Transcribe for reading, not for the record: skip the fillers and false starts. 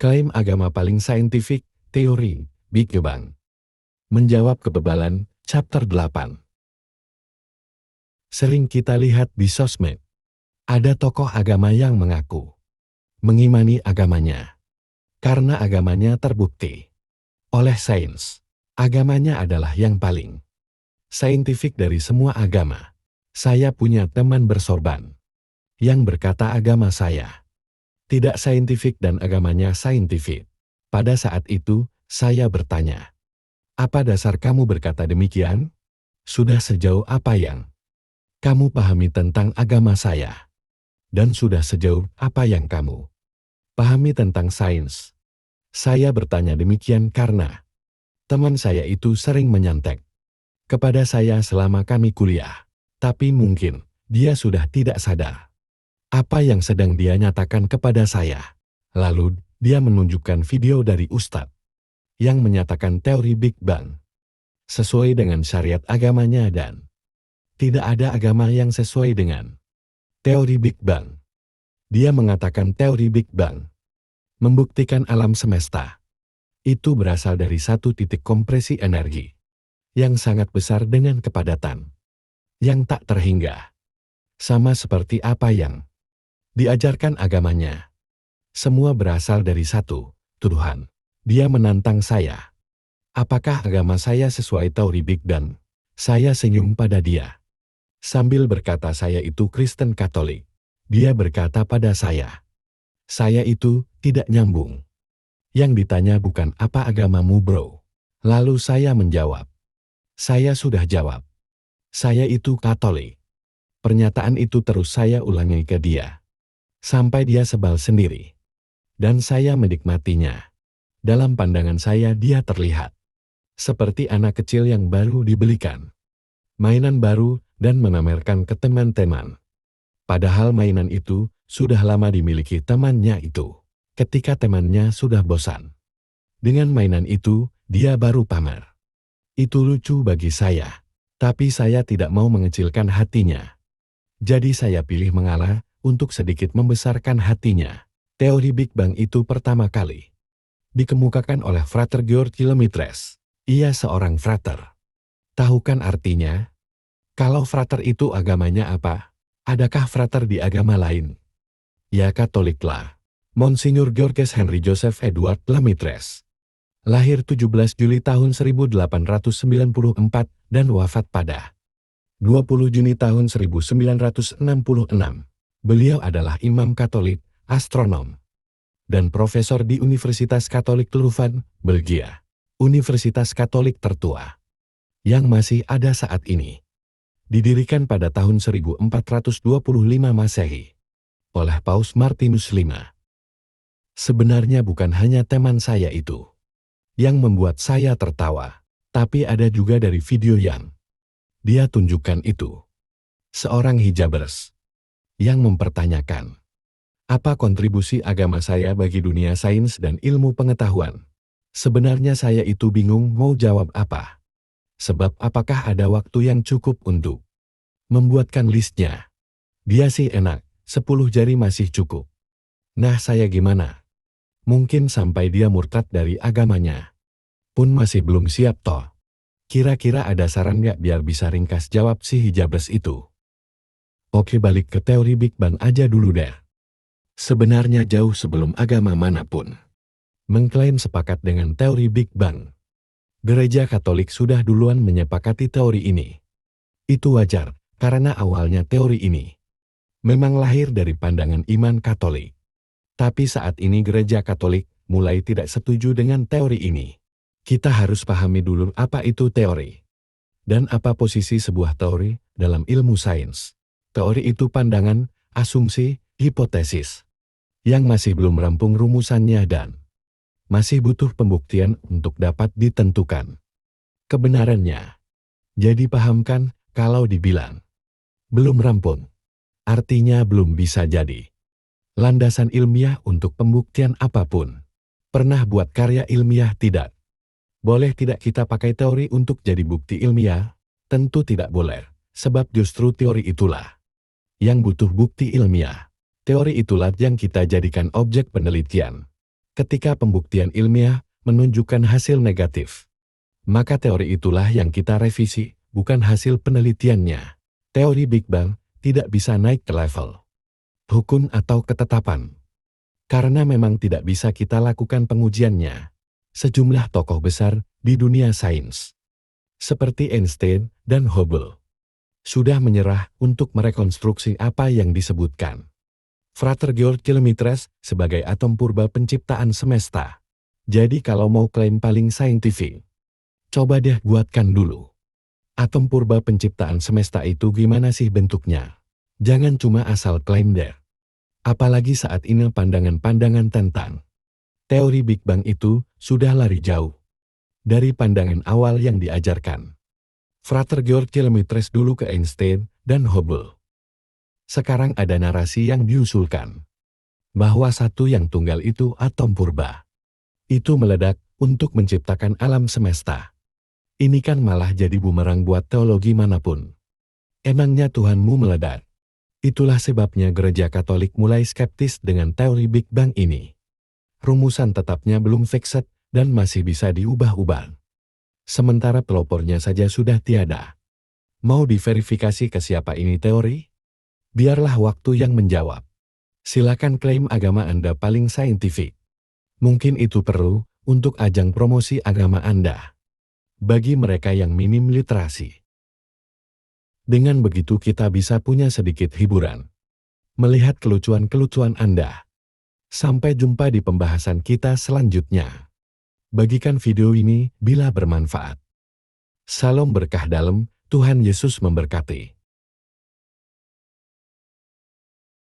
Klaim agama paling saintifik, teori Big Bang. Menjawab kebebalan, chapter 8. Sering kita lihat di sosmed, ada tokoh agama yang mengaku mengimani agamanya karena agamanya terbukti oleh sains. Agamanya adalah yang paling saintifik dari semua agama. Saya punya teman bersorban yang berkata agama saya tidak saintifik dan agamanya saintifik. Pada saat itu, saya bertanya, apa dasar kamu berkata demikian? Sudah sejauh apa yang kamu pahami tentang agama saya? Dan sudah sejauh apa yang kamu pahami tentang sains? Saya bertanya demikian karena teman saya itu sering menyantek kepada saya selama kami kuliah. Tapi mungkin dia sudah tidak sadar apa yang sedang dia nyatakan kepada saya. Lalu, dia menunjukkan video dari Ustadz yang menyatakan teori Big Bang sesuai dengan syariat agamanya dan tidak ada agama yang sesuai dengan teori Big Bang. Dia mengatakan teori Big Bang membuktikan alam semesta itu berasal dari satu titik kompresi energi yang sangat besar dengan kepadatan yang tak terhingga. Sama seperti apa yang diajarkan agamanya. Semua berasal dari satu Tuhan. Dia menantang saya. Apakah agama saya sesuai teori Big Bang? Saya senyum pada dia. Sambil berkata saya itu Kristen Katolik. Dia berkata pada saya itu tidak nyambung. Yang ditanya bukan apa agamamu bro. Lalu saya menjawab. Saya sudah jawab. Saya itu Katolik. Pernyataan itu terus saya ulangi ke dia sampai dia sebal sendiri. Dan saya menikmatinya. Dalam pandangan saya dia terlihat seperti anak kecil yang baru dibelikan mainan baru dan memamerkan ke teman-teman. Padahal mainan itu sudah lama dimiliki temannya itu. Ketika temannya sudah bosan dengan mainan itu, dia baru pamer. Itu lucu bagi saya. Tapi saya tidak mau mengecilkan hatinya. Jadi saya pilih mengalah untuk sedikit membesarkan hatinya. Teori Big Bang itu pertama kali dikemukakan oleh Frater George Lemaitre. Ia seorang frater. Tahu kan artinya? Kalau frater itu agamanya apa? Adakah frater di agama lain? Ya Katolik lah. Monsignor Georges Henry Joseph Edward Lemaitre. Lahir 17 Juli tahun 1894 dan wafat pada 20 Juni tahun 1966. Beliau adalah imam Katolik, astronom, dan profesor di Universitas Katolik Leuven, Belgia. Universitas Katolik tertua yang masih ada saat ini. Didirikan pada tahun 1425 Masehi oleh Paus Martinus V. Sebenarnya bukan hanya teman saya itu yang membuat saya tertawa, tapi ada juga dari video yang dia tunjukkan itu. Seorang hijabers yang mempertanyakan, apa kontribusi agama saya bagi dunia sains dan ilmu pengetahuan? Sebenarnya saya itu bingung mau jawab apa. Sebab apakah ada waktu yang cukup untuk membuatkan listnya? Dia sih enak, 10 jari masih cukup. Nah saya gimana? Mungkin sampai dia murtad dari agamanya pun masih belum siap toh. Kira-kira ada saran nggak biar bisa ringkas jawab si hijabers itu? Oke, balik ke teori Big Bang aja dulu deh. Sebenarnya jauh sebelum agama manapun mengklaim sepakat dengan teori Big Bang, Gereja Katolik sudah duluan menyepakati teori ini. Itu wajar, karena awalnya teori ini memang lahir dari pandangan iman Katolik. Tapi saat ini Gereja Katolik mulai tidak setuju dengan teori ini. Kita harus pahami dulu apa itu teori dan apa posisi sebuah teori dalam ilmu sains. Teori itu pandangan, asumsi, hipotesis yang masih belum rampung rumusannya dan masih butuh pembuktian untuk dapat ditentukan kebenarannya. Jadi pahamkan kalau dibilang belum rampung, artinya belum bisa jadi landasan ilmiah untuk pembuktian apapun. Pernah buat karya ilmiah tidak? Boleh tidak kita pakai teori untuk jadi bukti ilmiah? Tentu tidak boleh, sebab justru teori itulah yang butuh bukti ilmiah. Teori itulah yang kita jadikan objek penelitian. Ketika pembuktian ilmiah menunjukkan hasil negatif, maka teori itulah yang kita revisi, bukan hasil penelitiannya. Teori Big Bang tidak bisa naik ke level hukum atau ketetapan. Karena memang tidak bisa kita lakukan pengujiannya. Sejumlah tokoh besar di dunia sains, seperti Einstein dan Hubble, sudah menyerah untuk merekonstruksi apa yang disebutkan Frater George Lemaitre sebagai atom purba penciptaan semesta. Jadi kalau mau klaim paling saintifik, coba deh buatkan dulu. Atom purba penciptaan semesta itu gimana sih bentuknya? Jangan cuma asal klaim deh. Apalagi saat ini pandangan-pandangan tentang teori Big Bang itu sudah lari jauh dari pandangan awal yang diajarkan Frater George Lemaitre dulu ke Einstein dan Hubble. Sekarang ada narasi yang diusulkan bahwa satu yang tunggal itu atom purba. Itu meledak untuk menciptakan alam semesta. Ini kan malah jadi bumerang buat teologi manapun. Emangnya Tuhanmu meledak? Itulah sebabnya gereja Katolik mulai skeptis dengan teori Big Bang ini. Rumusan tetapnya belum fixed dan masih bisa diubah-ubah. Sementara pelopornya saja sudah tiada. Mau diverifikasi ke siapa ini teori? Biarlah waktu yang menjawab. Silakan klaim agama Anda paling saintifik. Mungkin itu perlu untuk ajang promosi agama Anda bagi mereka yang minim literasi. Dengan begitu kita bisa punya sedikit hiburan melihat kelucuan-kelucuan Anda. Sampai jumpa di pembahasan kita selanjutnya. Bagikan video ini bila bermanfaat. Salam berkah dalam, Tuhan Yesus memberkati.